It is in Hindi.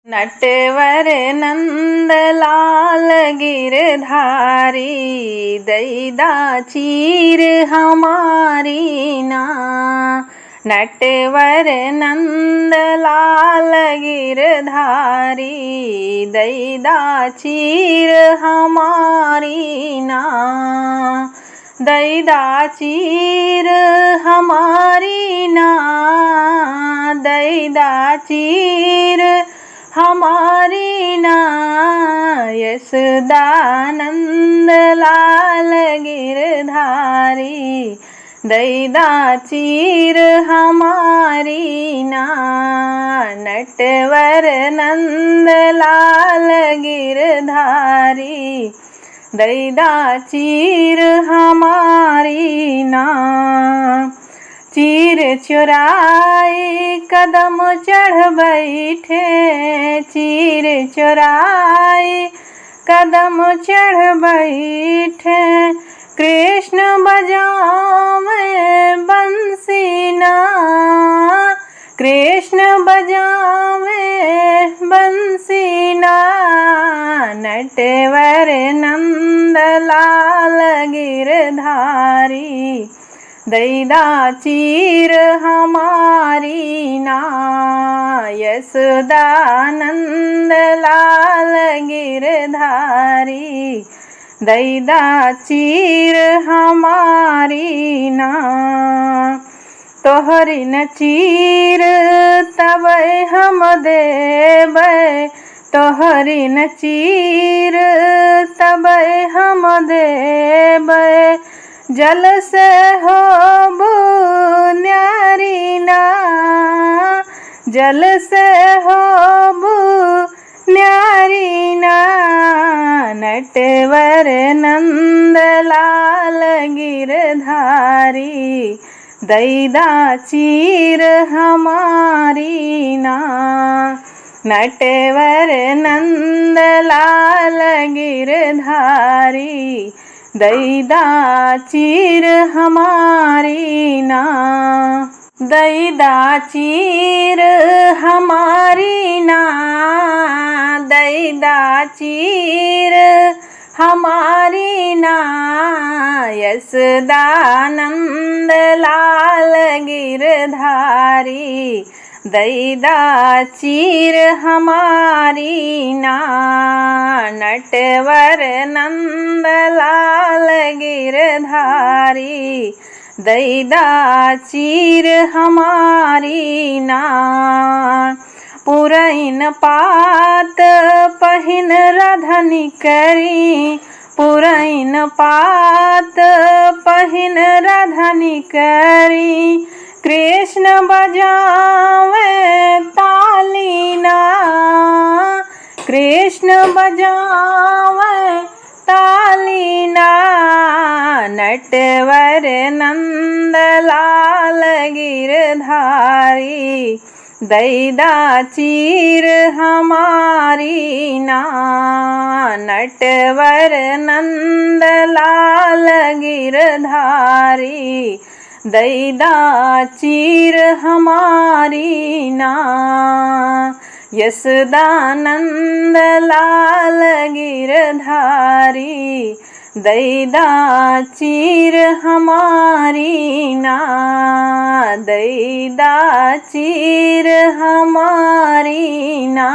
नटवर नंद लाल गिरधारी, दैदा चीर हमारी ना। नटवर नंद लाल गिरधारी, दैदा चीर हमारी ना। दैदा चीर हमारी ना, दैदा चीर हमारी ना। यशोदानंद लाल गिरधारी, दैदा चीर हमारी ना। नटवर नंद लाल गिरधारी, दैदा चीर हमारी ना। चीर चुराई कदम चढ़ बैठे, चीर चुराई कदम चढ़ बैठे। कृष्ण बजावे बंसी ना, कृष्ण बजावे बंसी ना। नटवर नंद लाल गिरधारी, दैदा चीर हमारी ना। यशोदानंद लाल गिरधारी, दैदा चीर हमारी ना। तोहरी न चीर तब हम देबै, तोहरी न चीर तब हम देबै। जल से होबू न्यारी ना, जल से होबू न्यारी ना। नटवर नंद लाल गिरधारी, दैदा चीर हमारी ना। नटवर नंद लाल गिरधारी, दैदा चीर हमारी ना। दैदा चीर हमारी ना, दैदा चीर हमारी ना। यशोदानंद लाल गिरधारी, दैदा चीर हमारी ना। नटवर नंद लाल गिरधारी, दैदा चीर हमारी ना। पुरैन पात पहिन राधनी करी, पुरैन पात पहिन राधनी करी। कृष्ण बजावे ताली ना, कृष्ण बजावे ताली ना। नटवर नंद लाल गिरधारी, दैदा चीर हमारी ना। नटवर नंद लाल गिरधारी, दैदा चीर हमारी ना। यशोदानंद लाल गिरधारी, दैदा चीर हमारी ना। दैदा चीर हमारी ना।